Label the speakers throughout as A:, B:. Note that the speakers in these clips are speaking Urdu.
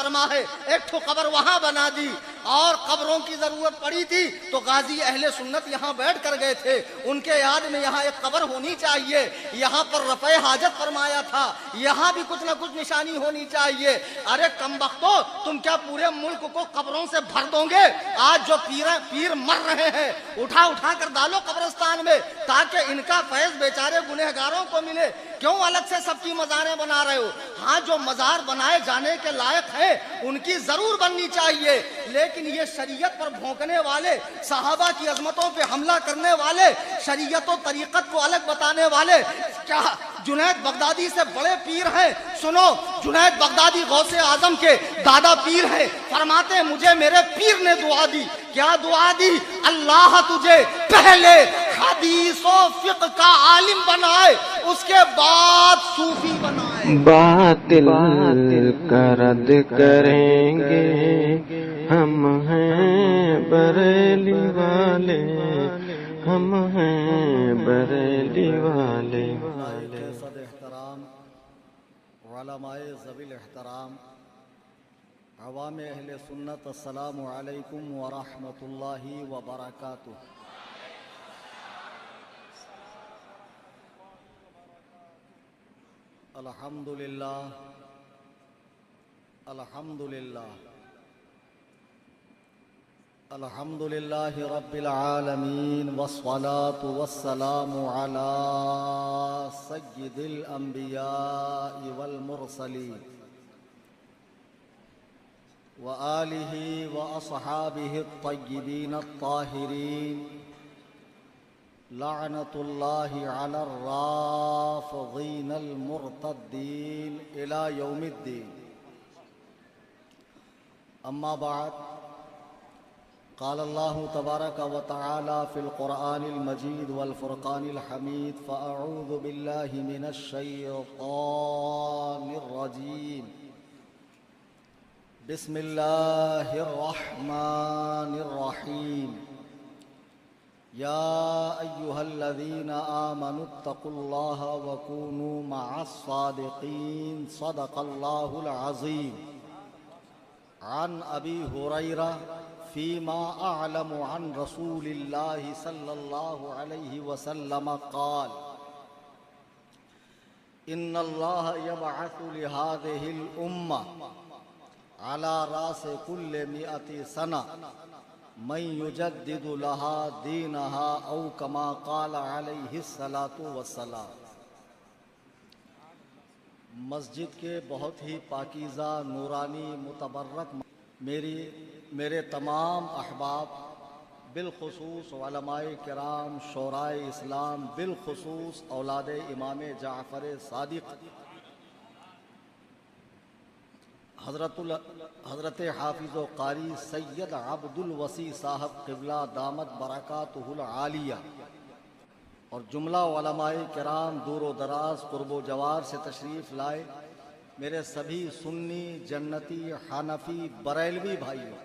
A: فرما ہے ایک ٹھو قبر وہاں بنا دی، اور قبروں کی ضرورت پڑی تھی تو غازی اہل سنت یہاں بیٹھ کر گئے تھے، ان کے یاد میں یہاں ایک قبر ہونی چاہیے، یہاں پر رفع حاجت فرمایا تھا، یہاں بھی کچھ نہ کچھ نشانی ہونی چاہیے۔ ارے کمبختو، تم کیا پورے ملک کو قبروں سے بھر دو گے؟ آج جو پیر مر رہے ہیں اٹھا اٹھا کر ڈالو قبرستان میں تاکہ ان کا فیض بیچارے گنہگاروں کو ملے، کیوں الگ سے سب کی مزاریں بنا رہے ہو؟ ہاں جو مزار بنائے جانے کے لائق ہیں ان کی ضرور بننی چاہیے، لیکن یہ شریعت پر بھونکنے والے، صحابہ کی عظمتوں پہ حملہ کرنے والے، شریعت و طریقت کو الگ بتانے والے، کیا جنید بغدادی سے بڑے پیر ہیں؟ سنو، جنید بغدادی غوث اعظم کے دادا پیر ہیں، فرماتے ہیں مجھے میرے پیر نے دعا دی، کیا دعا دی؟ اللہ تجھے پہلے حدیث و فقہ کا عالم بنائے، اس کے بعد صوفی بنائے۔
B: باطل کا رد کریں گے، ہم ہیں بریلی والے، ہم ہیں بریلی والے۔
A: صد احترام، علماء ذوی الاحترام، عوام اہل سنت، السلام علیکم ورحمۃ اللہ وبرکاتہ۔ الحمدللہ، الحمدللہ، الحمدللہ رب العالمین، والصلاة والسلام علی سید الانبیاء والمرسلین وآلہ واصحابہ الطیبین الطاہرین، لعنت اللہ علی الرافضین المرتدین الی یوم الدین۔ اما بعد، قال اللہ تبارک و تعالی فی القرآن المجید والفرقان الحمید، فاعوذ باللہ من الشیطان الرجیم، بسم اللہ الرحمن الرحیم، یا ایہا الذین آمنوا اتقوا اللہ وکونوا مع الصادقین، صدق اللہ العظیم۔ عن ابی ہریرہ فیما اعلم عن رسول اللہ صلی اللہ علیہ وسلم قال، ان اللہ یبعث لہذہ الامہ على رأس كل 100 سنة من يجدد لها دينها أو كما قال عليه الصلاة والسلام۔ مسجد کے بہت ہی پاکیزہ، نورانی، متبرک میرے تمام احباب، بالخصوص علماء کرام، شورائے اسلام، بالخصوص اولاد امام جعفر صادق، حضرت حافظ و قاری سید عبد الوسی صاحب قبلہ دامت برکاتہ العالیہ، اور جملہ علماء کرام دور و دراز، قرب و جوار سے تشریف لائے، میرے سبھی سنی، جنتی، حنفی، بریلوی بھائیوں،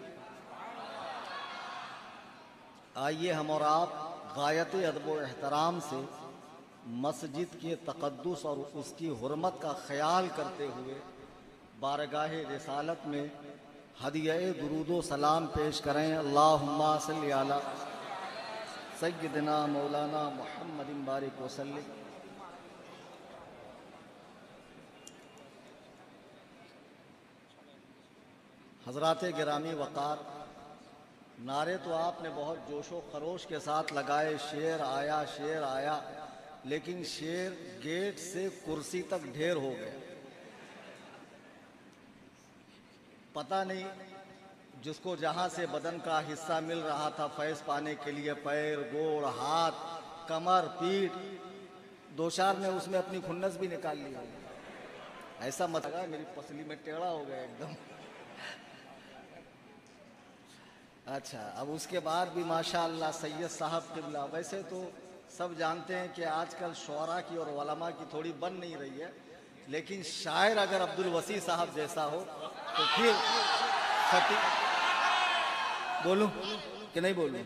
A: آئیے ہم اور آپ غایت ادب و احترام سے مسجد کے تقدس اور اس کی حرمت کا خیال کرتے ہوئے بارگاہ رسالت میں ہدیہ درود و سلام پیش کریں۔ اللہم صلی علی سیدنا مولانا محمد بارک وسلم۔ حضرات گرامی وقار، نعرے تو آپ نے بہت جوش و خروش کے ساتھ لگائے، شیر آیا، شیر آیا، لیکن شیر گیٹ سے کرسی تک ڈھیر ہو گئے۔ پتہ نہیں جس کو جہاں سے بدن کا حصہ مل رہا تھا فیض پانے کے لیے، پیر، گوڑ، ہاتھ، کمر، پیٹھ، دوچار نے اس میں اپنی کھنس بھی نکال لی ہوگی۔ ایسا مت لگا میری پسلی میں ٹیڑھا ہو گیا ایک دم۔ اچھا، اب اس کے بعد بھی ماشاءاللہ سید صاحب قبلہ، ویسے تو سب جانتے ہیں کہ آج کل شعراء کی اور علماء کی تھوڑی بن نہیں رہی ہے، لیکن شاعر اگر عبد الوسی صاحب جیسا ہو تو پھر بولوں کہ نہیں بولوں؟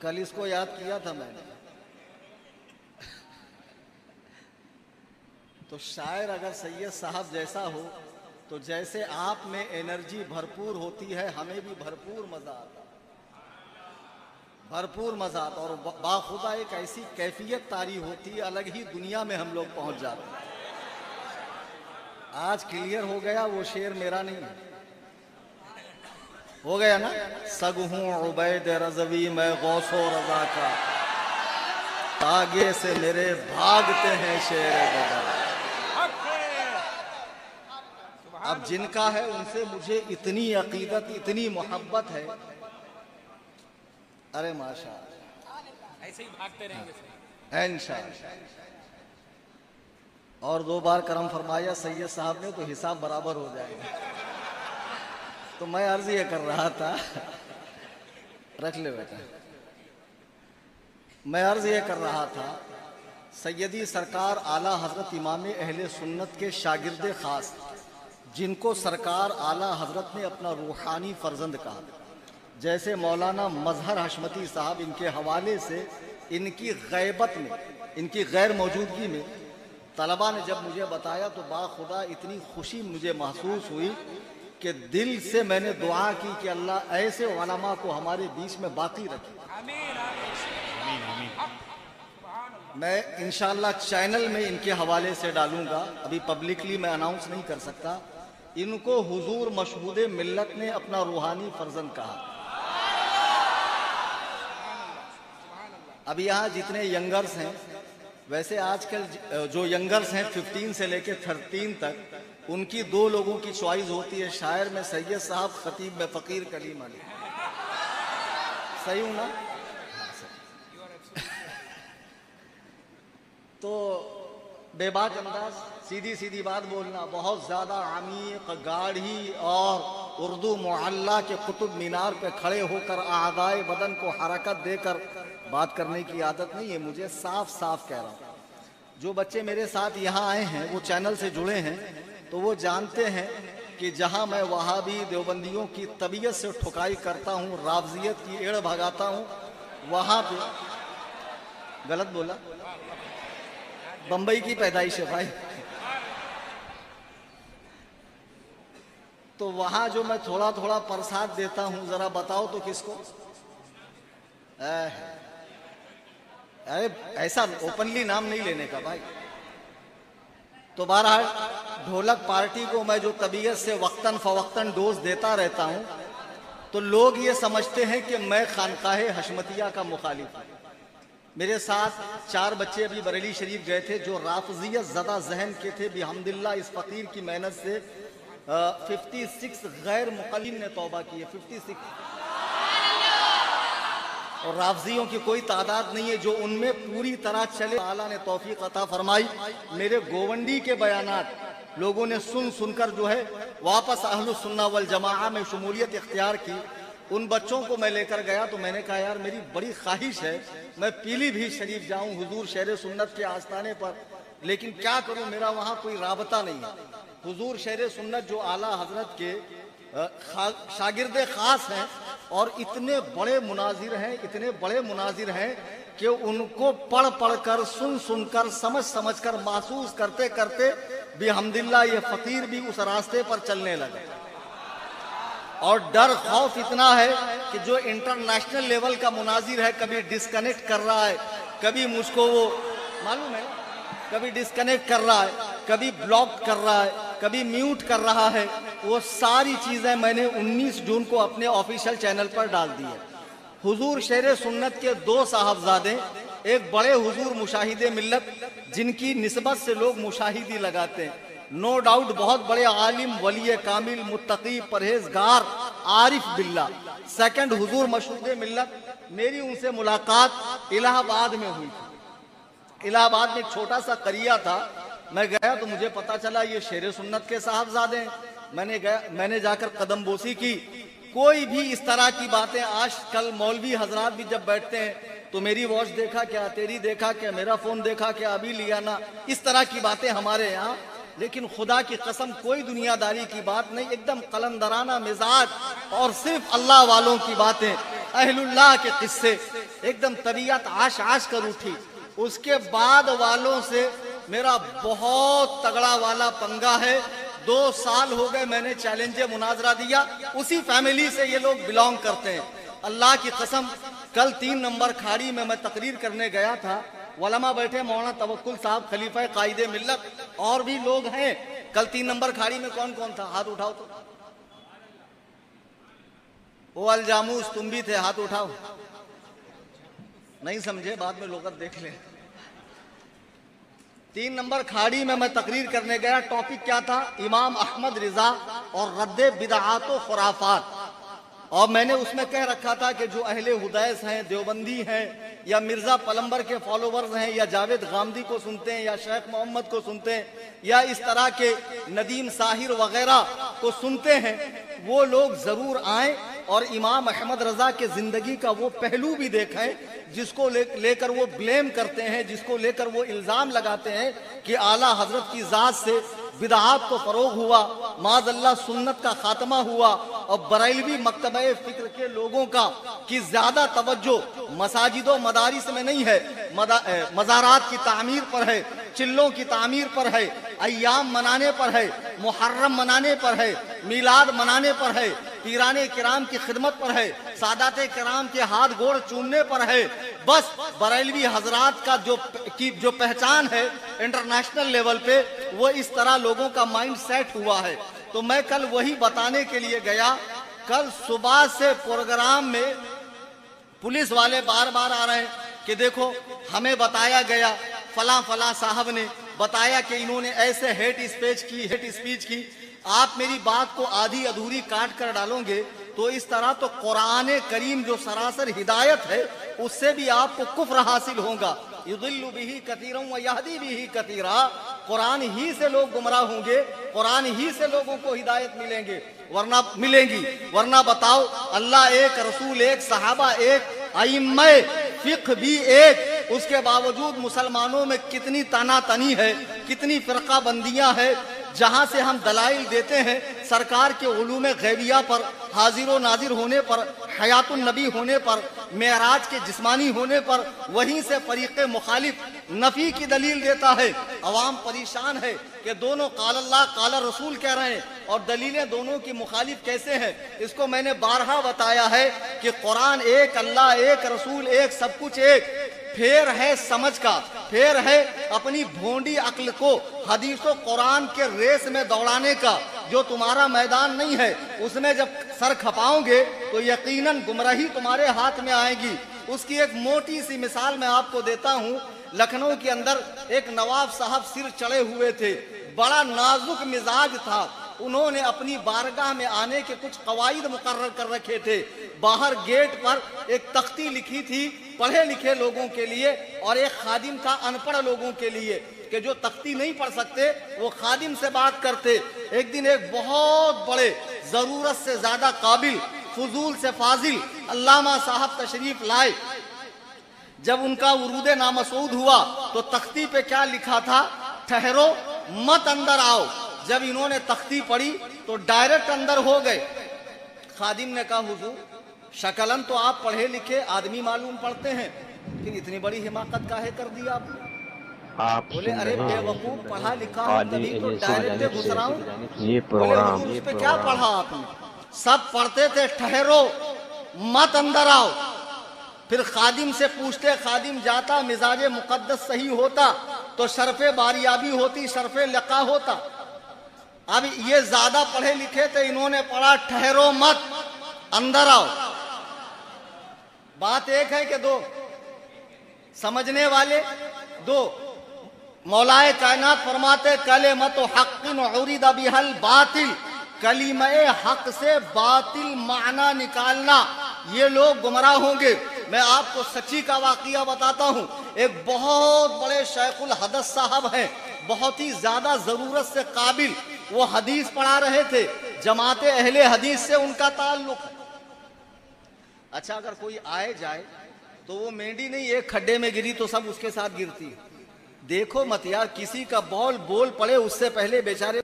A: کل اس کو یاد کیا تھا میں نے، تو شاعر اگر سید صاحب جیسا ہو تو جیسے آپ میں انرجی بھرپور ہوتی ہے ہمیں بھی بھرپور مزہ آتا، بھرپور مزہ آتا، اور باخدا ایک ایسی کیفیت طاری ہوتی ہے، الگ ہی دنیا میں ہم لوگ پہنچ جاتے ہیں۔ آج کلیئر ہو گیا، وہ شعر میرا نہیں ہے، ہو گیا نا؟ سگ ہوں عبید رضوی میں غوث و رضا کا، آگے سے میرے بھاگتے ہیں شیر بدر۔ اب جن کا ہے ان سے مجھے اتنی عقیدت، اتنی محبت ہے، ارے ماشاء اللہ،
C: ایسے ہی بھاگتے رہیں گے
A: انشاءاللہ۔ اور 2 بار کرم فرمایا سید صاحب نے تو حساب برابر ہو جائے گا۔ تو میں عرض یہ کر رہا تھا، رکھ لے بیٹا، میں عرض یہ کر رہا تھا، سیدی سرکار اعلیٰ حضرت امام اہل سنت کے شاگرد خاص، جن کو سرکار اعلیٰ حضرت نے اپنا روحانی فرزند کہا، جیسے مولانا مظہر حشمتی صاحب، ان کے حوالے سے ان کی غیبت میں، ان کی غیر موجودگی میں طلباء نے جب مجھے بتایا تو باخدا اتنی خوشی مجھے محسوس ہوئی کہ دل سے میں نے دعا کی کہ اللہ ایسے علماء کو ہمارے بیچ میں باقی رکھے۔ میں انشاءاللہ چینل میں ان کے حوالے سے ڈالوں گا، ابھی پبلکلی میں اناؤنس نہیں کر سکتا۔ ان کو حضور مشہود ملت نے اپنا روحانی فرزند کہا۔ اب یہاں جتنے ینگرز ہیں، ویسے آج کل جو ینگرز ہیں 15 سے لے کے 13 تک، ان کی 2 لوگوں کی چوائس ہوتی ہے، شاعر میں سید صاحب، خطیب میں فقیر کلیم علی۔ صحیح ہوں نا؟ تو بے باک انداز، سیدھی بات بولنا، بہت زیادہ عمیق، گاڑھی اور اردو معلیٰ کے قطب مینار پہ کھڑے ہو کر اعضائے بدن کو حرکت دے کر بات کرنے کی عادت نہیں ہے، مجھے صاف کہہ رہا ہوں۔ جو بچے میرے ساتھ یہاں آئے ہیں، وہ چینل سے جڑے ہیں، تو وہ جانتے ہیں کہ جہاں میں وہابی دیوبندیوں کی طبیعت سے ٹھکائی کرتا ہوں، رافضیت کی ایڑ بھگاتا ہوں، وہاں پہ غلط بولا، بمبئی کی پیدائش ہے بھائی، تو وہاں جو میں تھوڑا پرساد دیتا ہوں، ذرا بتاؤ تو کس کو؟ ارے ایسا اوپنلی نام نہیں لینے کا بھائی۔ تو بہرحال ڈھولک پارٹی کو میں جو طبیعت سے وقتاً فوقتاً ڈوز دیتا رہتا ہوں، تو لوگ یہ سمجھتے ہیں کہ میں خانقاہ حشمتیہ کا مخالف ہوں۔ میرے ساتھ 4 بچے ابھی بریلی شریف گئے تھے جو رافضیت زدہ ذہن کے تھے، بحمداللہ اس فقیر کی محنت سے 56 غیر مقلد نے توبہ کی ہے، 56، اور رافضیوں کی کوئی تعداد نہیں ہے جو ان میں پوری طرح چلے۔ اللہ نے توفیق عطا فرمائی، میرے گوونڈی کے بیانات لوگوں نے سن کر جو ہے واپس اہل السنہ والجماعہ میں شمولیت اختیار کی۔ ان بچوں کو میں لے کر گیا تو میں نے کہا یار میری بڑی خواہش ہے میں پیلی بھی شریف جاؤں حضور شہر سنت کے آستانے پر، لیکن کیا کروں میرا وہاں کوئی رابطہ نہیں ہے۔ حضور شہر سنت جو اعلیٰ حضرت کے شاگرد خاص ہیں اور اتنے بڑے مناظر ہیں کہ ان کو پڑھ کر، سن کر، سمجھ کر، محسوس کرتے بحمداللہ یہ فقیر بھی اس راستے پر چلنے لگے۔ اور ڈر خوف اتنا ہے کہ جو انٹرنیشنل لیول کا مناظر ہے، کبھی ڈسکنیکٹ کر رہا ہے، کبھی مجھ کو وہ معلوم ہے، کبھی ڈسکنیکٹ کر رہا ہے، کبھی بلاک کر رہا ہے، کبھی میوٹ کر رہا ہے، وہ ساری چیزیں میں نے 19 جون کو اپنے آفیشیل چینل پر ڈال دی ہے۔ حضور شہر سنت کے 2 صاحبزادے، ایک بڑے حضور مشاہد ملت جن کی نسبت سے لوگ مشاہدی لگاتے ہیں، نو ڈاؤٹ بہت بڑے عالم، ولی کامل، متقی، پرہیزگار، عارف باللہ۔ سیکنڈ حضور مشہود ملت، میری ان سے ملاقات الہ آباد میں ہوئی تھی۔ الہ آباد میں ایک چھوٹا سا قریہ تھا، میں گیا تو مجھے پتا چلا یہ شہر سنت کے صاحبزادے ہیں۔ میں نے جا کر قدم بوسی کی۔ کوئی بھی اس طرح کی باتیں، آج کل مولوی حضرات بھی جب بیٹھتے ہیں تو میری واچ دیکھا کیا، تیری دیکھا کیا، میرا فون دیکھا کیا، ابھی لیا نا، اس طرح کی باتیں ہمارے یہاں، لیکن خدا کی قسم کوئی دنیا داری کی بات نہیں، ایک دم قلندرانہ مزاج اور صرف اللہ والوں کی باتیں، اہل اللہ کے قصے، ایک دم طبیعت عاش کر اٹھی۔ اس کے بعد والوں سے میرا بہت تگڑا والا پنگا ہے، 2 سال ہو گئے میں نے چیلنج مناظرہ دیا، اسی فیملی سے یہ لوگ بلانگ کرتے ہیں۔ اللہ کی قسم کل 3 نمبر کھاڑی میں تقریر کرنے گیا تھا، علماء بیٹھے، مولانا توکل صاحب، خلیفہ قائد ملت، اور بھی لوگ ہیں۔ کل 3 نمبر کھاڑی میں کون کون تھا؟ ہاتھ اٹھاؤ تو۔ وہ الجاموس تم بھی تھے، ہاتھ اٹھاؤ۔ نہیں سمجھے، بعد میں لغت دیکھ لیں۔ 3 نمبر کھاڑی میں تقریر کرنے گیا، ٹاپک کیا تھا؟ امام احمد رضا اور رد بدعات و خرافات۔ اور میں نے اس میں کہہ رکھا تھا کہ جو اہل حدیث ہیں، دیوبندی ہیں، یا مرزا پلمبر کے فالوورز ہیں، یا جاوید غامدی کو سنتے ہیں، یا شیخ محمد کو سنتے ہیں، یا اس طرح کے ندیم ساحر وغیرہ کو سنتے ہیں، وہ لوگ ضرور آئیں اور امام احمد رضا کے زندگی کا وہ پہلو بھی دیکھیں جس کو لے کر وہ بلیم کرتے ہیں، جس کو لے کر وہ الزام لگاتے ہیں کہ اعلیٰ حضرت کی ذات سے بدعات کو فروغ ہوا، معاذ اللہ سنت کا خاتمہ ہوا، اور بریلوی مکتبہ فکر کے لوگوں کا کی زیادہ توجہ مساجد و مدارس میں نہیں ہے، مزارات کی تعمیر پر ہے، چلوں کی تعمیر پر ہے، ایام منانے پر ہے، محرم منانے پر ہے، میلاد منانے پر ہے، پیران کرام کی خدمت پر ہے، سادات کرام کے ہاتھ گوڑ چومنے پر ہے۔ بس بریلوی حضرات کا جو پہچان ہے انٹرنیشنل لیول پہ، وہ اس طرح لوگوں کا مائنڈ سیٹ ہوا ہے۔ تو میں کل وہی بتانے کے لیے گیا۔ کل صبح سے پروگرام میں پولیس والے بار بار آ رہے ہیں کہ دیکھو ہمیں بتایا گیا، فلاں فلاں صاحب نے بتایا کہ انہوں نے ایسے ہیٹ اسپیچ کی۔ آپ میری بات کو آدھی ادھوری کاٹ کر ڈالو گے تو اس طرح تو قرآن کریم جو سراسر ہدایت ہے اس سے بھی آپ کو کفر حاصل ہوگا۔ یضل بہ کثیرا ویہدی بہ کثیرا، قرآن ہی سے لوگ گمراہ ہوں گے، قرآن ہی سے لوگوں کو ہدایت ملیں گی، ورنہ بتاؤ، اللہ ایک، رسول ایک، صحابہ ایک، ائمہ فقہ بھی ایک، اس کے باوجود مسلمانوں میں کتنی تنا تنی ہے، کتنی فرقہ بندیاں ہے۔ جہاں سے ہم دلائل دیتے ہیں سرکار کے علوم غیبیہ پر، حاضر و ناظر ہونے پر، حیات النبی ہونے پر، معراج کے جسمانی ہونے پر، وہیں سے فریق مخالف نفی کی دلیل دیتا ہے۔ عوام پریشان ہے کہ دونوں قال اللہ قال رسول کہہ رہے ہیں اور دلیلیں دونوں کی مخالف کیسے ہیں۔ اس کو میں نے بارہا بتایا ہے کہ قرآن ایک، اللہ ایک، رسول ایک، سب کچھ ایک۔ پھر ہے سمجھ کا، پھر ہے اپنی بھونڈی عقل کو حدیث و قرآن کے ریس میں دوڑانے کا، جو تمہارا میدان نہیں ہے۔ اس میں جب سر کھپاؤ گے تو یقیناً گمراہی تمہارے ہاتھ میں آئے گی۔ اس کی ایک موٹی سی مثال میں آپ کو دیتا ہوں۔ لکھنؤ کے اندر ایک نواب صاحب سر چڑھے ہوئے تھے، بڑا نازک مزاج تھا۔ انہوں نے اپنی بارگاہ میں آنے کے کچھ قواعد مقرر کر رکھے تھے۔ باہر گیٹ پر ایک تختی لکھی تھی پڑھے لکھے لوگوں کے لیے، اور ایک خادم تھا ان پڑھ لوگوں کے لیے، کہ جو تختی نہیں پڑھ سکتے وہ خادم سے بات کرتے۔ ایک دن ایک بہت بڑے، ضرورت سے زیادہ قابل، فضول سے فاضل علامہ صاحب تشریف لائے۔ جب ان کا ورود نامسعود ہوا تو تختی پہ کیا لکھا تھا؟ ٹھہرو مت اندر آؤ۔ جب انہوں نے تختی پڑھی تو ڈائریکٹ اندر ہو گئے۔ خادم نے کہا حضور شکلن تو آپ پڑھے لکھے آدمی معلوم پڑھتے ہیں، لیکن اتنی بڑی حماقت کاہے کر دی آپ نے؟ بولے ارے بے وقوف، پڑھا لکھا ہوں تبھی تو ڈائریکٹ گھس رہا ہوں۔
B: یہ
A: بولے
B: پروگرام
A: حضور اس پہ کیا پڑھا آپ نے؟ سب پڑھتے تھے ٹھہرو مت اندر آؤ۔ پھر خادم سے پوچھتے، خادم جاتا، مزاج مقدس صحیح ہوتا تو شرف باریابی ہوتی، شرف لقا ہوتا۔ اب یہ زیادہ پڑھے لکھے تھے، انہوں نے پڑھا ٹھہرو مت اندر آؤ۔ بات ایک ہے کہ دو؟ سمجھنے والے دو۔ مولائے کائنات فرماتے کلمۃ حق عرض بها الباطل، کلمہ حق سے باطل معنی نکالنا، یہ لوگ گمراہ ہوں گے۔ میں آپ کو سچی کا واقعہ بتاتا ہوں۔ ایک بہت بڑے شیخ الحدث صاحب ہیں، بہت ہی زیادہ ضرورت سے قابل، وہ حدیث پڑھا رہے تھے، جماعت اہل حدیث سے ان کا تعلق ہے۔ اچھا اگر کوئی آئے جائے تو وہ مینڈی نہیں ایک کھڈے میں گری تو سب اس کے ساتھ گرتی ہے۔ دیکھو مت یار، کسی کا بول پڑے اس سے پہلے بیچارے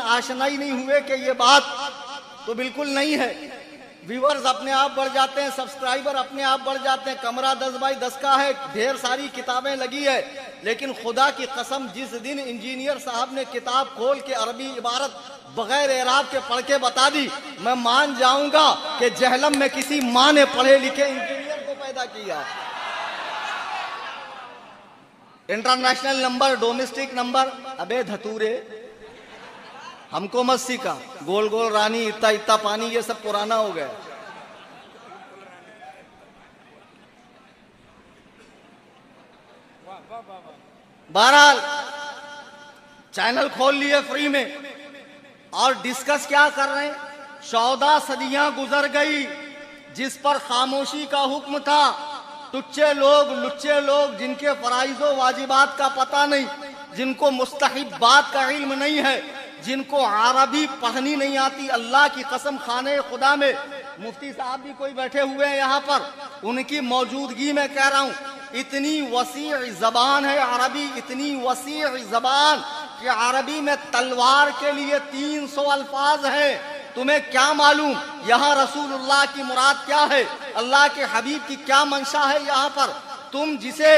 A: آشنا ہی نہیں ہوئے کہ یہ بات تو بالکل نہیں ہے. ویورز اپنے آپ بڑھ جاتے ہیں, سبسکرائبر اپنے آپ بڑھ جاتے ہیں, کمرہ 10x10 کا ہے, ڈھیر ساری کتابیں لگی ہے, لیکن خدا کی قسم جس دن انجینئر صاحب نے کتاب کھول کے عربی عبارت بغیر اعراب کے پڑھ کے بتا دی, میں مان جاؤں گا کہ جہلم میں کسی ماں نے پڑھے لکھے انجینئر کو پیدا کیا. انٹرنیشنل نمبر, ڈومیسٹک نمبر, ابے دھتورے ہم کو مت سیکھا. گول گول رانی, اتا اتا پانی, یہ سب پرانا ہو گیا. بہرحال چینل کھول لیے فری میں اور ڈسکس کیا کر رہے ہیں؟ 14 صدیاں گزر گئی جس پر خاموشی کا حکم تھا. ٹچے لوگ, لچے لوگ, جن کے فرائض و واجبات کا پتہ نہیں, جن کو مستحبات کا علم نہیں ہے, جن کو عربی پڑھنی نہیں آتی. اللہ کی قسم خانے خدا میں مفتی صاحب بھی کوئی بیٹھے ہوئے ہیں یہاں پر, ان کی موجودگی میں کہہ رہا ہوں, اتنی وسیع زبان ہے عربی, اتنی وسیع زبان کہ عربی میں تلوار کے لیے 300 الفاظ ہیں. تمہیں کیا معلوم یہاں رسول اللہ کی مراد کیا ہے, اللہ کے حبیب کی کیا منشا ہے یہاں پر؟ تم جسے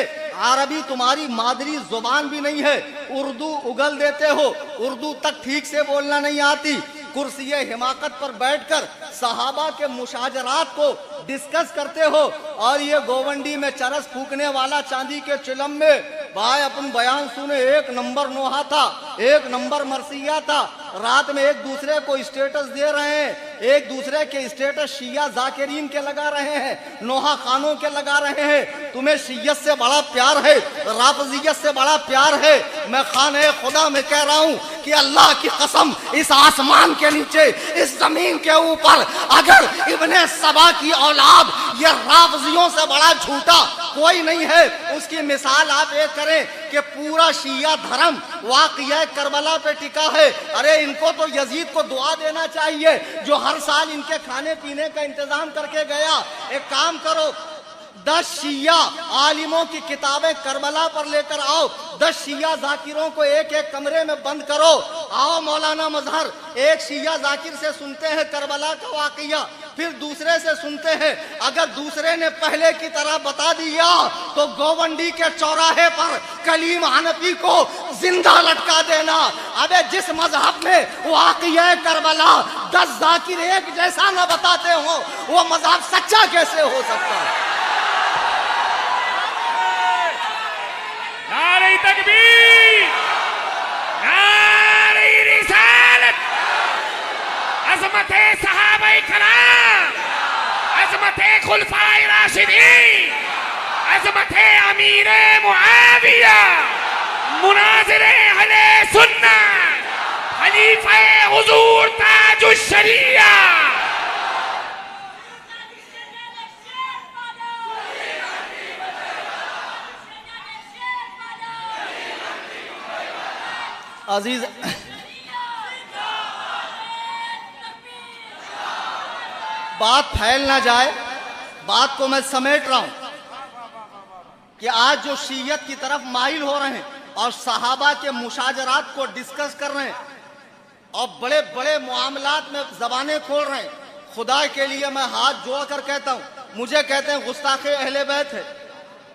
A: عربی تمہاری مادری زبان بھی نہیں ہے, اردو اگل دیتے ہو, اردو تک ٹھیک سے بولنا نہیں آتی, کرسی حماقت پر بیٹھ کر صحابہ کے مشاجرات کو ڈسکس کرتے ہو, اور یہ گوونڈی میں چرس پھونکنے والا چاندی کے چلم میں بھائی اپن بیان سنے. 1 نمبر نوحہ تھا, 1 نمبر مرثیہ تھا. رات میں ایک دوسرے کو اسٹیٹس دے رہے ہیں, ایک دوسرے کے اسٹیٹس شیعہ ذاکرین کے لگا رہے ہیں, نوحہ خانوں کے لگا رہے ہیں. تمہیں شیعت سے بڑا پیار ہے, رافضیت سے بڑا پیار ہے. میں خانہ خدا میں کہہ رہا ہوں کہ اللہ کی قسم اس آسمان کے نیچے, اس زمین کے اوپر اگر ابن سبا کی اولاد یہ رافضیوں سے بڑا جھوٹا کوئی نہیں ہے. اس کی مثال آپ ایک کریں کہ پورا شیعہ دھرم واقعہ کربلا پہ ٹکا ہے. ارے ان کو تو یزید کو دعا دینا چاہیے جو ہر سال ان کے کھانے پینے کا انتظام کر کے گیا. ایک کام کرو, 10 شیعہ عالموں کی کتابیں کربلا پر لے کر آؤ, 10 شیعہ ذاکروں کو ایک ایک کمرے میں بند کرو. آؤ مولانا مظہر, ایک شیعہ ذاکر سے سنتے ہیں کربلا کا واقعہ, پھر دوسرے سے سنتے ہیں. اگر دوسرے نے پہلے کی طرح بتا دیا تو گوونڈی کے چوراہے پر کلیم حنفی کو زندہ لٹکا دینا. ابے جس مذہب میں واقعہ کربلا 10 ذاکر ایک جیسا نہ بتاتے ہوں, وہ مذہب سچا کیسے ہو سکتا ہے؟
C: نعرہ تکبیر, نعرہ رسالت, عظمت صحابہ کرام, عظمت خلفائے راشدین, عظمت امیر معاویہ, مناظر اہل سنت, خلیفہ حضور تاج الشریعہ.
A: عزیز بات پھیل نہ جائے, بات کو میں سمیٹ رہا ہوں کہ آج جو شیعت کی طرف مائل ہو رہے ہیں اور صحابہ کے مشاجرات کو ڈسکس کر رہے ہیں اور بڑے بڑے معاملات میں زبانیں کھول رہے ہیں, خدا کے لیے میں ہاتھ جوڑ کر کہتا ہوں, مجھے کہتے ہیں گستاخ اہل بیت ہے,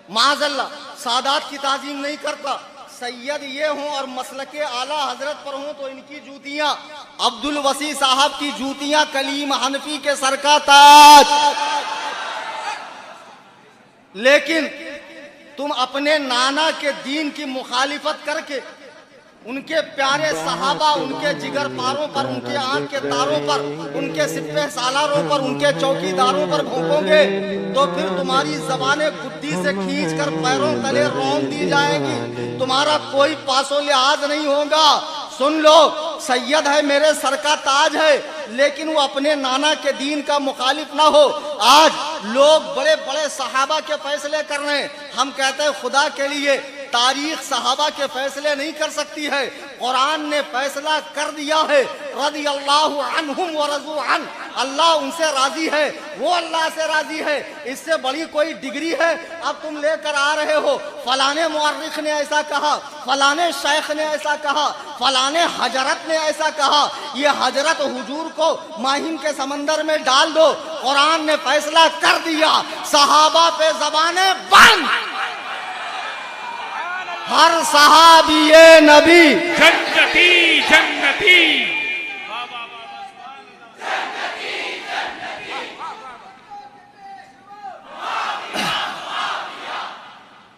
A: معاذ اللہ, سادات کی تعظیم نہیں کرتا, سید یہ ہوں اور مسلک اعلیٰ حضرت پر ہوں تو ان کی جوتیاں, عبد الوسیع صاحب کی جوتیاں کلیم حنفی کے سر کا تاج. لیکن تم اپنے نانا کے دین کی مخالفت کر کے ان کے پیارے صحابہ, ان کے جگر پاروں پر, ان کے آنکھ کے تاروں پر, ان کے سپہ سالاروں پر, ان کے چوکی داروں پر بھونکو گے تو پھر تمہاری زبانیں گدی سے کھینچ کر پیروں تلے رون دی جائے گی, تمہارا کوئی پاس و لحاظ نہیں ہوگا. سن لو, سید ہے, میرے سر کا تاج ہے, لیکن وہ اپنے نانا کے دین کا مخالف نہ ہو. آج لوگ بڑے بڑے صحابہ کے فیصلے کر رہے ہیں, ہم کہتے ہیں خدا کے لیے تاریخ صحابہ کے فیصلے نہیں کر سکتی ہے, قرآن نے فیصلہ کر دیا ہے رضی اللہ عنہم ورضوا عنہ، اللہ ان سے راضی ہے، وہ اللہ سے راضی ہے۔ اس سے بڑی کوئی ڈگری ہے اب تم لے کر آ رہے ہو فلانے مورخ نے ایسا کہا، فلانے شیخ نے ایسا کہا، فلانے حضرت نے ایسا کہا۔ یہ حضرت حضور کو ماہم کے سمندر میں ڈال دو، قرآن نے فیصلہ کر دیا، صحابہ پہ زبانیں بند، ہر صحابی نبی
C: جنتی جنتی۔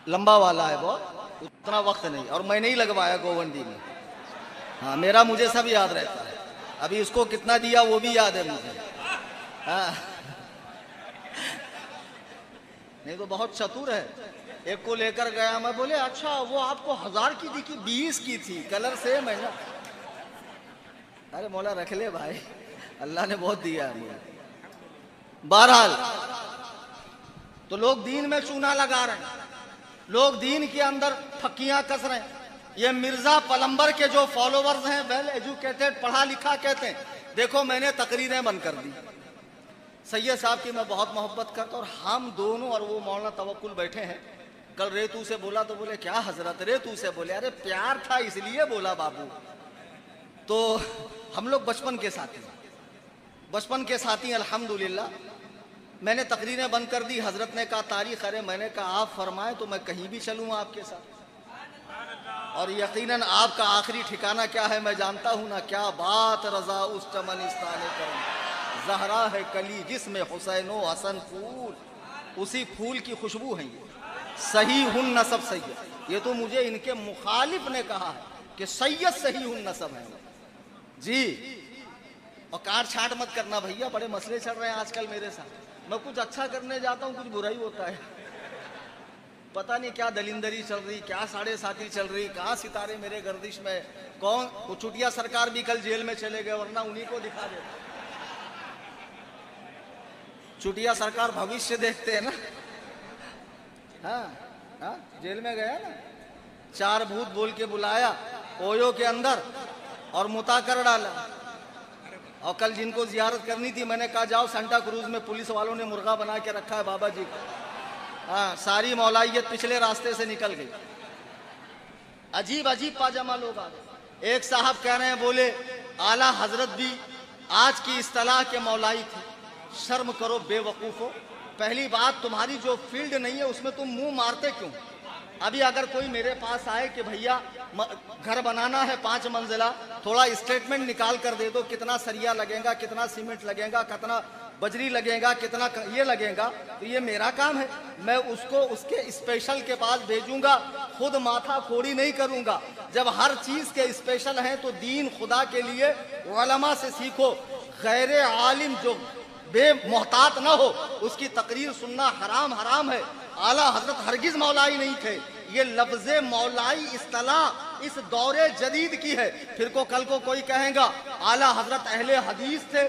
A: لمبا والا ہے بہت، اتنا وقت نہیں، اور میں نہیں لگوایا گوونڈی میں، ہاں میرا مجھے سب یاد رہتا ہے، ابھی اس کو کتنا دیا وہ بھی یاد ہے مجھے، ہاں نہیں تو بہت چتور ہے۔ ایک کو لے کر گیا، میں بولے اچھا وہ آپ کو 1000 کی دی کہ 20 کی تھی، کلر سیم ہے نا؟ ارے مولا رکھ لے بھائی، اللہ نے بہت دیا ہے مجھے۔ بہرحال تو لوگ دین میں چونا لگا رہے ہیں، لوگ دین کے اندر پھکیاں کس رہے ہیں۔ یہ مرزا پلمبر کے جو فالوورز ہیں ویل ایجوکیٹڈ، پڑھا لکھا کہتے ہیں، دیکھو میں نے تقریریں بند کر دی، سید صاحب کی میں بہت محبت کرتا، اور ہم دونوں اور وہ مولانا توکل بیٹھے ہیں، کل ریتو سے بولا تو بولے کیا حضرت ریتو سے بولے، ارے پیار تھا اس لیے بولا بابو۔ تو ہم لوگ بچپن کے ساتھی الحمدللہ۔ میں نے تقریریں بند کر دی، حضرت نے کہا تاریخ، ارے میں نے کہا آپ فرمائیں تو میں کہیں بھی چلوں آپ کے ساتھ، اور یقیناً آپ کا آخری ٹھکانہ کیا ہے میں جانتا ہوں نا، کیا بات رضا اس چمنستان کرم، زہرا ہے کلی جس میں حسین و حسن پھول، اسی پھول کی خوشبو ہے یہ، صحیح النسب سید۔ یہ تو مجھے ان کے مخالف نے کہا ہے کہ سید صحیح النسب ہے جی۔ اور کاٹ چھانٹ مت کرنا بھیا، بڑے مسئلے چل رہے ہیں آج کل میرے ساتھ، میں کچھ اچھا کرنے جاتا ہوں کچھ برا ہی ہوتا ہے، پتہ نہیں کیا دلندری چل رہی، کیا ساڑھے ساتھی چل رہی، کہاں ستارے میرے گردش میں، کون وہ چٹیا سرکار بھی کل جیل میں چلے گئے، ورنہ انہی کو دکھا دیتا۔ چٹیا سرکار بھوشیہ دیکھتے ہیں نا، ہاں جیل میں گیا نا، 4 بھوت بول کے بلایا اویو کے اندر اور متا کر ڈالا۔ اور کل جن کو زیارت کرنی تھی میں نے کہا جاؤ، سانتا کروز میں پولیس والوں نے مرغا بنا کے رکھا ہے بابا جی کا، ہاں ساری مولائیت پچھلے راستے سے نکل گئی۔ عجیب پاجامہ لوگ آ گئے۔ ایک صاحب کہہ رہے ہیں، بولے اعلیٰ حضرت بھی آج کی اصطلاح کے مولائی تھے، شرم کرو بے وقوفو، پہلی بات تمہاری جو فیلڈ نہیں ہے اس میں تم منہ مارتے کیوں؟ ابھی اگر کوئی میرے پاس آئے کہ بھیا گھر بنانا ہے 5 منزلہ، تھوڑا اسٹیٹمنٹ نکال کر دے دو، کتنا سریا لگے گا، کتنا سیمنٹ لگے گا، کتنا بجری لگے گا، کتنا یہ لگے گا، تو یہ میرا کام ہے، میں اس کو اس کے اسپیشل کے پاس بھیجوں گا، خود ماتھا کھوڑی نہیں کروں گا۔ جب ہر چیز کے اسپیشل ہیں تو دین خدا کے لیے علماء سے سیکھو، غیر عالم جو بے محتاط نہ ہو اس کی تقریر سننا حرام ہے۔ اعلیٰ حضرت ہرگز مولائی نہیں تھے، یہ لفظ مولائی اصطلاح اس دور جدید کی ہے۔ پھر کو کل کو کوئی کہیں گا اعلیٰ حضرت اہل حدیث تھے،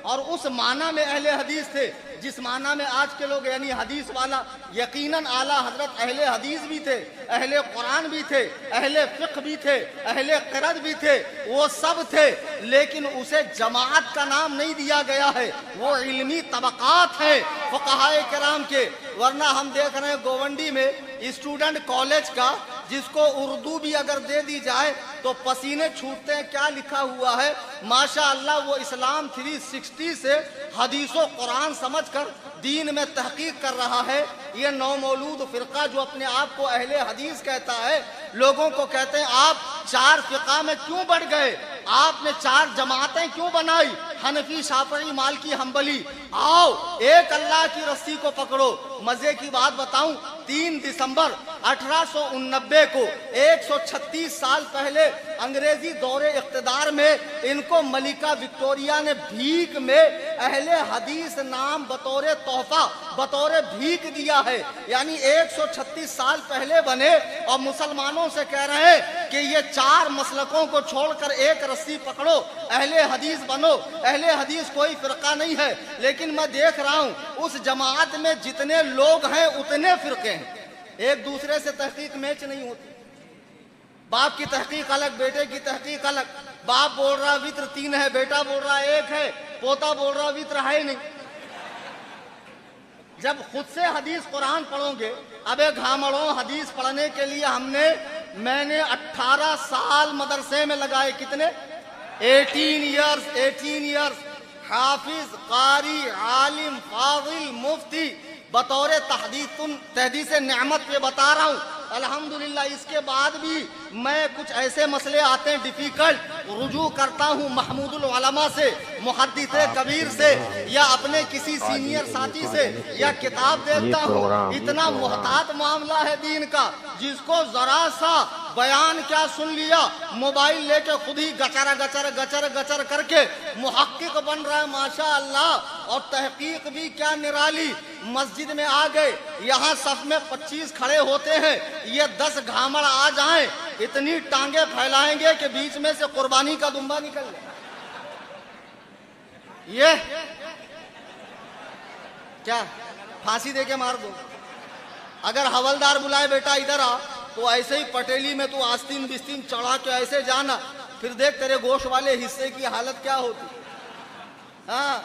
A: اور اس معنی میں اہل حدیث تھے جس معنی میں آج کے لوگ یعنی حدیث والا، یقیناً اعلیٰ حضرت اہل حدیث بھی تھے، اہل قرآن بھی تھے، اہل فقہ بھی تھے، اہل قرآن بھی تھے، وہ سب تھے، لیکن اسے جماعت کا نام نہیں دیا گیا ہے، وہ علمی طبقات ہیں فقہائے کرام کے۔ ورنہ ہم دیکھ رہے ہیں گوونڈی میں اسٹوڈنٹ کالج کا، جس کو اردو بھی اگر دے دی جائے تو پسینے چھوٹتے ہیں، کیا لکھا ہوا ہے ماشاءاللہ، وہ اسلام 360 سے حدیث و قرآن سمجھ کر دین میں تحقیق کر رہا ہے۔ یہ نو مولود فرقہ جو اپنے آپ کو اہل حدیث کہتا ہے، لوگوں کو کہتے ہیں آپ 4 فقہ میں کیوں بڑھ گئے، آپ نے 4 جماعتیں کیوں بنائی، حنفی، شافعی، مالکی، حنبلی، آؤ ایک اللہ کی رسی کو پکڑو۔ مزے کی بات بتاؤں، 3 دسمبر 1889 کو 136 سال پہلے انگریزی دور اقتدار میں ان کو ملکہ وکٹوریہ نے بھیک میں اہل حدیث نام بطور تحفہ، بطور بھیک دیا ہے، یعنی 136 سال پہلے بنے، اور مسلمانوں سے کہہ رہے ہیں کہ یہ 4 مسلکوں کو چھوڑ کر ایک رسی پکڑو، اہل حدیث بنو۔ اہل حدیث کوئی فرقہ نہیں ہے، لیکن میں دیکھ رہا ہوں اس جماعت میں جتنے لوگ ہیں اتنے فرقے ہیں، ایک دوسرے سے تحقیق میچ نہیں ہوتی۔ باپ کی تحقیق الگ، بیٹے کی تحقیق الگ. باپ بول رہا وطر 3 ہے، بیٹا بول رہا 1 ہے، پوتا بول رہا وطر ہے نہیں. جب خود سے حدیث قرآن پڑھو گے، ابے گھامڑوں حدیث پڑھنے کے لیے میں نے 18 سال مدرسے میں لگائے. کتنے؟ 18 ایئرز. حافظ، قاری، عالم، فاضل، مفتی، بطور تحدیث نعمت پہ بتا رہا ہوں. الحمدللہ اس کے بعد بھی میں کچھ ایسے مسئلے آتے ہیں ڈیفیکلٹ، رجوع کرتا ہوں محمود العلماء سے، محدث کبیر سے، یا اپنے کسی سینئر ساتھی سے، یا کتاب دیکھتا ہوں. اتنا محتاط معاملہ ہے دین کا، جس کو ذرا سا بیان کیا سن لیا، موبائل لے کے خود ہی گچر کر کے محقق بن رہا ہے. ماشاء اللہ. اور تحقیق بھی کیا نرالی. مسجد میں آ گئے، یہاں صف میں 25 کھڑے ہوتے ہیں، یہ 10 گھامڑ آ جائیں، اتنی ٹانگیں پھیلائیں گے کہ بیچ میں سے قربانی کا دمبا نکل جائے. یہ کیا پھانسی دے کے مار دو. اگر حوالدار بلائے بیٹا ادھر آ، تو ایسے ہی پٹیلی میں تو آستین بستین چڑھا کے ایسے جانا، پھر دیکھ تیرے گوشت والے حصے کی حالت کیا ہوتی. ہاں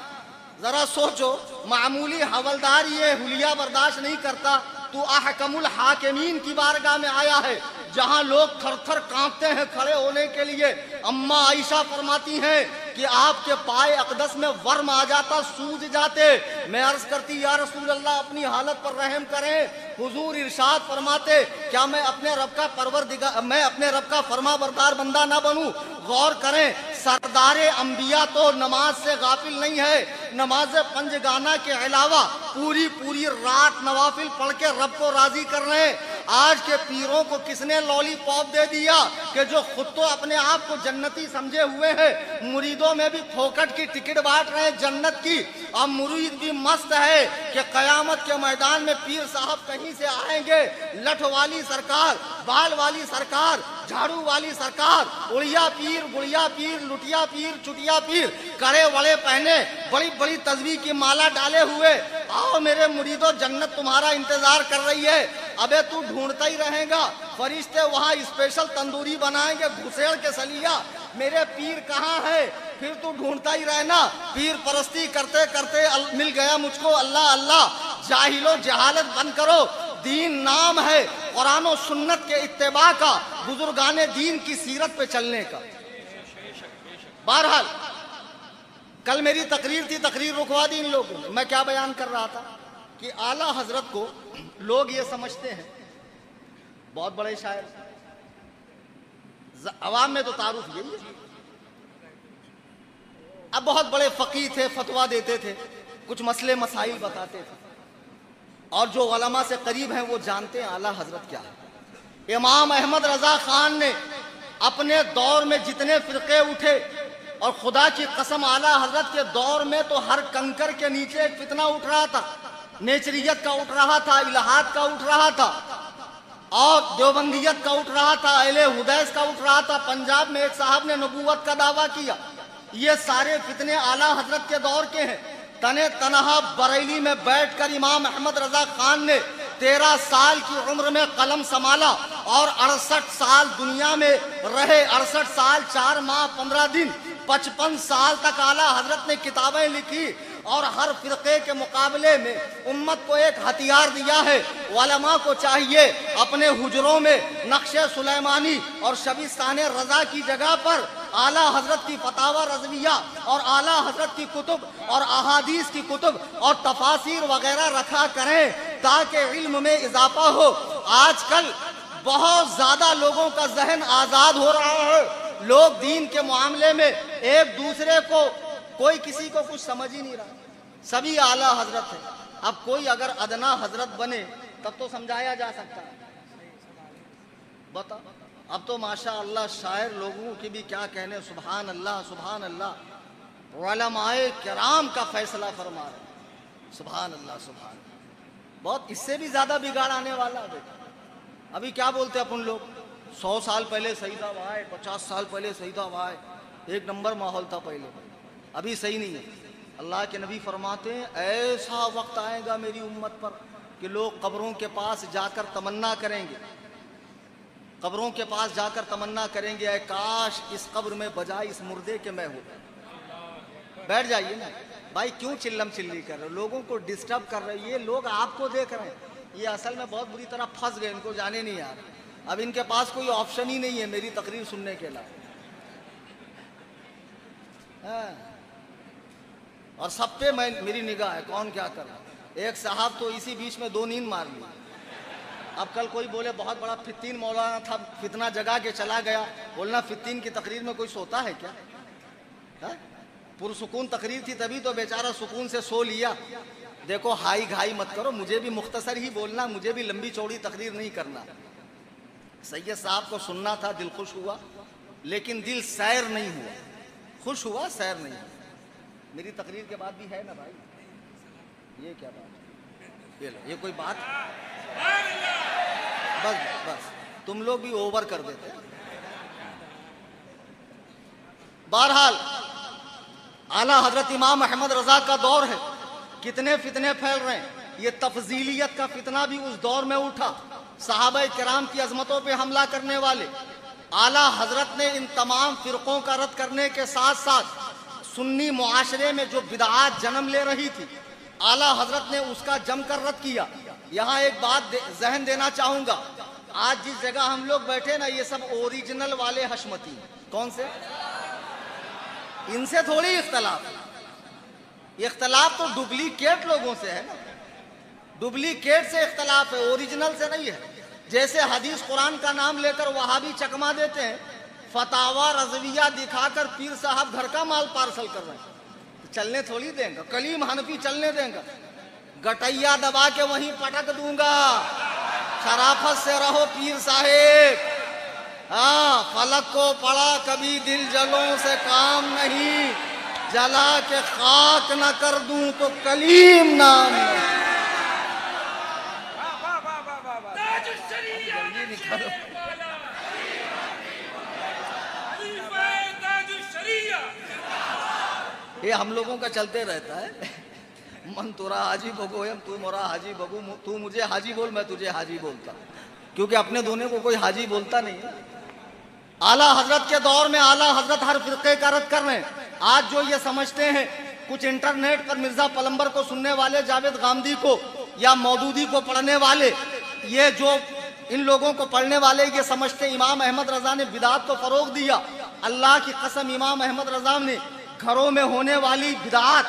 A: ذرا سوچو، معمولی حوالدار یہ حلیہ برداشت نہیں کرتا، تو احکم الحاکمین کی بارگاہ میں آیا ہے، جہاں لوگ تھر تھر کانپتے ہیں کھڑے ہونے کے لیے. اماں عائشہ فرماتی ہیں کہ آپ کے پائے اقدس میں ورم آ جاتا، سوج جاتے. میں عرض کرتی یا رسول اللہ اپنی حالت پر رحم کریں. حضور ارشاد فرماتے کیا میں اپنے رب کا فرما بردار بندہ نہ بنوں؟ غور کریں، سردار انبیاء تو نماز سے غافل نہیں ہے. نماز پنجگانہ کے علاوہ پوری رات نوافل پڑھ کے رب کو راضی کر رہے ہیں. آج کے پیروں کو کس نے لولی پاپ دے دیا کہ جو خود تو اپنے آپ کو جنتی سمجھے ہوئے ہیں، مریدوں میں بھی پھوکٹ کی ٹکٹ بانٹ رہے ہیں جنت کی. اب مرید بھی مست ہے کہ قیامت کے میدان میں پیر صاحب کہیں سے آئیں گے، لٹھ والی سرکار، بال والی سرکار، جھاڑو والی سرکار، اڑیا پیر، گڑیا پیر، لٹیا پیر، چٹیا پیر، کڑے وڑے پہنے، بڑی تسبیح کی مالا ڈالے ہوئے. آؤ میرے مریدو، جنت تمہارا انتظار کر رہی ہے. ابے تو ڈھونڈتا ہی رہے گا، فرشتے وہاں اسپیشل تندوری بنائیں گے گھسیڑ کے سلیا. میرے پیر کہاں ہے؟ پھر تو ڈھونڈتا ہی رہنا. پیر پرستی کرتے کرتے مل گیا مجھ کو اللہ اللہ. جاہلو جہالت بند کرو، دین نام ہے قرآن و سنت کے اتباع کا، بزرگان دین کی سیرت پہ چلنے کا. بہرحال کل میری تقریر تھی، تقریر رکوا دی ان لوگوں نے. میں کیا بیان کر رہا تھا کہ اعلیٰ حضرت کو لوگ یہ سمجھتے ہیں بہت بڑے شاعر. عوام میں تو تعارف یہی ہے. اب بہت بڑے فقیہ تھے، فتویٰ دیتے تھے، کچھ مسئلے مسائل بتاتے تھے، اور جو علماء سے قریب ہیں وہ جانتے ہیں اعلیٰ حضرت کیا ہے. امام احمد رضا خان نے اپنے دور میں جتنے فرقے اٹھے، اور خدا کی قسم اعلیٰ حضرت کے دور میں تو ہر کنکر کے نیچے ایک فتنہ اٹھ رہا تھا. نیچریت کا اٹھ رہا تھا، الہاد کا اٹھ رہا تھا، اور دیوبندیت کا اٹھ رہا تھا، اہل حدیث کا اٹھ رہا تھا. پنجاب میں ایک صاحب نے نبوت کا دعویٰ کیا. یہ سارے فتنے اعلیٰ حضرت کے دور کے ہیں. تنے تنہا بریلی میں بیٹھ کر امام احمد رضا خان نے 13 سال کی عمر میں قلم سنبھالا، اور 68 سال دنیا میں رہے. 68 سال 4 ماہ 15 دن، 55 سال تک اعلیٰ حضرت نے کتابیں لکھی، اور ہر فرقے کے مقابلے میں امت کو ایک ہتھیار دیا ہے. علماء کو چاہیے اپنے حجروں میں نقش سلیمانی اور شبستان رضا کی جگہ پر اعلیٰ حضرت کی فتاوی رضویہ اور اعلیٰ حضرت کی کتب اور احادیث کی کتب اور تفاسیر وغیرہ رکھا کریں تاکہ علم میں اضافہ ہو. آج کل بہت زیادہ لوگوں کا ذہن آزاد ہو رہا ہے. لوگ دین کے معاملے میں ایک دوسرے کو، کوئی کسی کو کچھ سمجھ ہی نہیں رہا. سبھی اعلیٰ حضرت ہیں. اب کوئی اگر ادنا حضرت بنے تب تو سمجھایا جا سکتا ہے. بتا اب تو ماشاء اللہ شاعر لوگوں کی بھی کیا کہنے. سبحان اللہ سبحان اللہ. علماء کرام کا فیصلہ فرما رہے. سبحان اللہ سبحان اللہ. بہت اس سے بھی زیادہ بگاڑ آنے والا ہے. ابھی کیا بولتے اپن لوگ، 100 سال پہلے سیدہ وائے، 50 سال پہلے سیدہ وائے، ایک نمبر ماحول تھا پہلے. ابھی صحیح نہیں ہے. اللہ کے نبی فرماتے ہیں ایسا وقت آئے گا میری امت پر کہ لوگ قبروں کے پاس جا کر تمنا کریں گے قبروں کے پاس جا کر تمنا کریں گے اے کاش اس قبر میں بجائے اس مردے کے میں ہوں. بیٹھ جائیے نا بھائی, کیوں چلم چلی کر رہے ہو, لوگوں کو ڈسٹرب کر رہے ہو. یہ لوگ آپ کو دیکھ رہے ہیں, یہ اصل میں بہت بری طرح پھنس گئے, ان کو جانے نہیں آ رہا. اب ان کے پاس کوئی آپشن ہی نہیں ہے میری تقریر سننے کے علاوہ. اور سب پہ میری نگاہ ہے کون کیا کر رہا. ایک صاحب تو اسی بیچ میں 2 نیند مار لی. اب کل کوئی بولے بہت بڑا فتین مولانا تھا, فتنہ جگا کے چلا گیا. بولنا فتین کی تقریر میں کوئی سوتا ہے کیا؟ پرسکون تقریر تھی تبھی تو بیچارہ سکون سے سو لیا. دیکھو ہائی گھائی مت کرو, مجھے بھی مختصر ہی بولنا, مجھے بھی لمبی چوڑی تقریر نہیں کرنا. سید صاحب کو سننا تھا, دل خوش ہوا, لیکن دل سیر نہیں ہوا. خوش ہوا, سیر نہیں ہوا. میری تقریر کے بعد بھی ہے نا بھائی, یہ کیا بات ہے, یہ کوئی بات؟ بس بس تم لوگ بھی اوور کر دیتے. بہرحال اعلیٰ حضرت امام احمد رضا کا دور ہے, کتنے فتنے پھیل رہے ہیں. یہ تفضیلیت کا فتنہ بھی اس دور میں اٹھا, صحابہ کرام کی عظمتوں پہ حملہ کرنے والے. اعلیٰ حضرت نے ان تمام فرقوں کا رد کرنے کے ساتھ ساتھ سنی معاشرے میں جو بدعات جنم لے رہی تھی, اعلیٰ حضرت نے اس کا جم کر رد کیا. یہاں ایک بات ذہن دینا چاہوں گا, آج جس جگہ ہم لوگ بیٹھے نا, یہ سب اوریجنل والے حشمتی. کون سے؟ ان سے تھوڑی اختلاف ہے. اختلاف تو ڈپلیکیٹ لوگوں سے ہے نا, ڈپلیکیٹ سے اختلاف ہے, اوریجنل سے نہیں ہے. جیسے حدیث قرآن کا نام لے کر وہابی چکما دیتے ہیں, فتاوا رضویہ دکھا کر پیر صاحب گھر کا مال پارسل کر رہے ہیں, چلنے تھوڑی دیں گا. کلیم حنفی چلنے دیں گا, گٹیا دبا کے وہیں پٹک دوں گا. شرافت سے رہو پیر صاحب. ہاں, فلک کو پڑا کبھی دل جلوں سے کام نہیں, جلا کے خاک نہ کر دوں تو کلیم نام نہیں. یہ ہم لوگوں کا چلتے رہتا ہے, من تورا حاجی بگو ہے, تو مورا حاجی بگو, تو مجھے حاجی بول, میں تجھے حاجی بولتا, کیونکہ اپنے دونے کو کوئی حاجی بولتا نہیں ہے. اعلیٰ حضرت کے دور میں اعلیٰ حضرت ہر فرقے کا رد کر رہے ہیں. آج جو یہ سمجھتے ہیں, کچھ انٹرنیٹ پر مرزا پلمبر کو سننے والے, جاوید غامدی کو یا مودودی کو پڑھنے والے, یہ جو ان لوگوں کو پڑھنے والے یہ سمجھتے امام احمد رضا نے بدعات کو فروغ دیا. اللہ کی قسم, امام احمد رضا نے گھروں میں ہونے والی بدعات,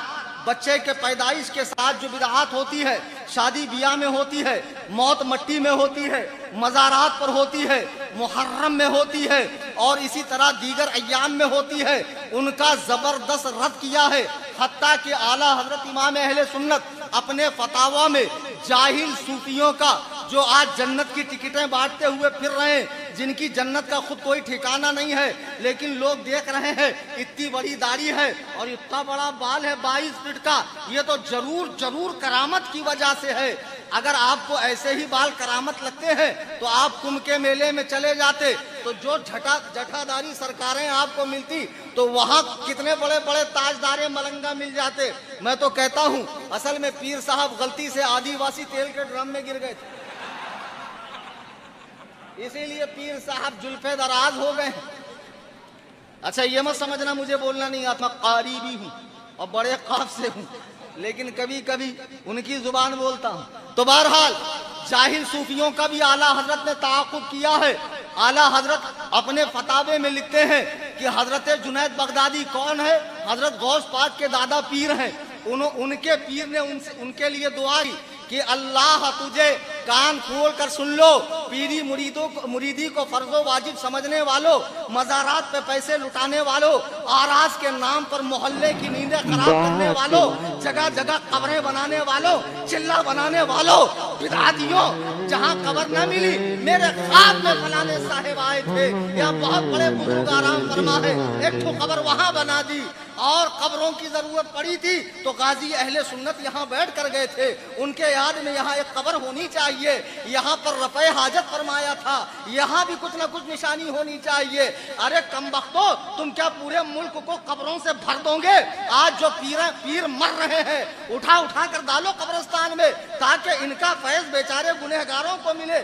A: بچے کے پیدائش کے ساتھ جو بدعات ہوتی ہے, شادی بیاہ میں ہوتی ہے, موت مٹی میں ہوتی ہے, مزارات پر ہوتی ہے, محرم میں ہوتی ہے, اور اسی طرح دیگر ایام میں ہوتی ہے, ان کا زبردست رد کیا ہے. حتیٰ کہ اعلیٰ حضرت امام اہل سنت اپنے فتاوا میں جاہل صوفیوں کا, جو آج جنت کی ٹکٹیں بانٹتے ہوئے پھر رہے ہیں, جن کی جنت کا خود کوئی ٹھکانہ نہیں ہے, لیکن لوگ دیکھ رہے ہیں اتنی بڑی داڑھی ہے اور اتنا بڑا بال ہے 22 فٹ کا, یہ تو ضرور کرامت کی وجہ سے ہے. اگر آپ کو ایسے ہی بال کرامت لگتے ہیں تو آپ کمبھ کے میلے میں چلے جاتے, تو جو جٹھاداری سرکاریں آپ کو ملتی تو وہاں کتنے بڑے بڑے تاجدار ملنگا مل جاتے. میں تو کہتا ہوں اصل میں پیر صاحب غلطی سے آدی واسی تیل کے ڈرم میں گر گئے تھے, اسی لیے پیر صاحب جلفے دراز ہو گئے. اچھا یہ مت سمجھنا مجھے بولنا نہیں آتا, قاری بھی ہوں اور بڑے قاف سے ہوں, لیکن کبھی کبھی ان کی زبان بولتا ہوں. تو بہرحال جاہل صوفیوں کا بھی اعلیٰ حضرت نے تعاقب کیا ہے. اعلیٰ حضرت اپنے فتاوے میں لکھتے ہیں کہ حضرت جنید بغدادی کون ہے, حضرت غوث پاک کے دادا پیر ہیں. ان کے پیر نے ان کے لیے دعا کی کہ اللہ تجھے کان کھول کر سن لو, پیری مریدی کو فرض و واجب سمجھنے والوں, مزارات پہ پیسے لٹانے والوں, آراز کے نام پر محلے کی نیندیں خراب کرنے والوں, جگہ جگہ قبریں بنانے والوں, چلہ بنانے والوں, بدعاتیوں, جہاں قبر نہ ملی میرے خواب میں فلانے صاحب آئے تھے, یا بہت بڑے بزرگ آرام فرما ہے, ایک تو قبر وہاں بنا دی, اور قبروں کی ضرورت پڑی تھی تو غازی اہل سنت یہاں بیٹھ کر گئے تھے, ان کے یاد میں یہاں ایک قبر ہونی چاہیے, یہاں پر رفع حاجت فرمایا تھا, یہاں بھی کچھ نہ کچھ نشانی ہونی چاہیے. ارے کمبختو, تم کیا پورے ملک کو قبروں سے بھر دو گے؟ آج جو پیر مر رہے ہیں اٹھا کر ڈالو قبرستان میں, تاکہ ان کا فیض بیچارے گنہگاروں کو ملے.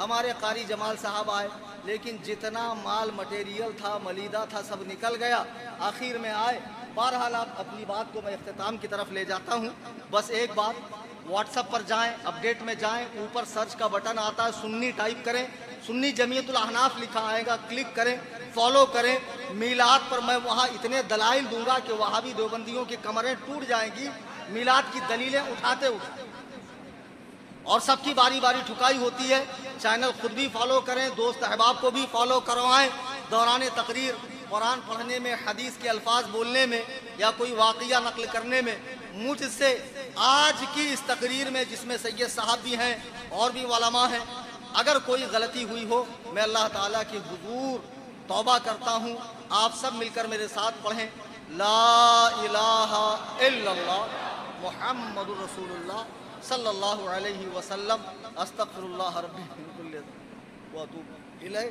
A: ہمارے قاری جمال صاحب آئے، لیکن جتنا مال مٹیریل تھا، ملیدہ تھا، سب نکل گیا، آخر میں آئے۔ بہرحال آپ اپنی بات کو میں اختتام کی طرف لے جاتا ہوں۔ بس ایک بات، واٹس ایپ پر جائیں، اپڈیٹ میں جائیں، اوپر سرچ کا بٹن آتا ہے، سنی ٹائپ کریں، سنی جمعیت الاحناف لکھا آئے گا، کلک کریں، فالو کریں۔ میلاد پر میں وہاں اتنے دلائل دوں گا کہ وہابی دیوبندیوں کی کمریں ٹوٹ جائیں گی، میلاد کی دلیلیں اٹھاتے اور سب کی باری باری ٹھکائی ہوتی ہے۔ چینل خود بھی فالو کریں، دوست احباب کو بھی فالو کروائیں۔ دوران تقریر قرآن پڑھنے میں، حدیث کے الفاظ بولنے میں یا کوئی واقعہ نقل کرنے میں مجھ سے آج کی اس تقریر میں، جس میں سید صاحب بھی ہیں اور بھی علماء ہیں، اگر کوئی غلطی ہوئی ہو، میں اللہ تعالیٰ کے حضور توبہ کرتا ہوں۔ آپ سب مل کر میرے ساتھ پڑھیں، لا الہ الا اللہ محمد رسول اللہ صلی اللہ علیہ وسلم، استغفر اللہ ربی من کل ذنب واتوب الیہ۔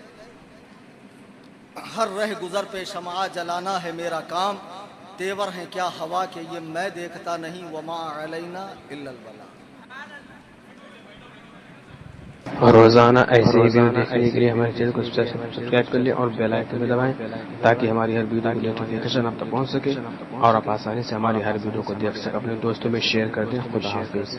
A: ہر رہ گزر پہ شمع جلانا ہے میرا کام، تیور ہیں کیا ہوا کے یہ میں دیکھتا نہیں، وما علینا الا البلاغ۔
B: اور روزانہ ایسے ہی ویڈیو دیکھنے کے لیے ہمارے چینل کو سبسکرائب کر لیں اور بیل آئکن میں دبائیں تاکہ ہماری ہر ویڈیو کی نوٹیفیکیشن آپ تک پہنچ سکے اور آپ آسانی سے ہماری ہر ویڈیو کو دیکھ سکیں۔ اپنے دوستوں میں شیئر کر دیں۔ خدا حافظ۔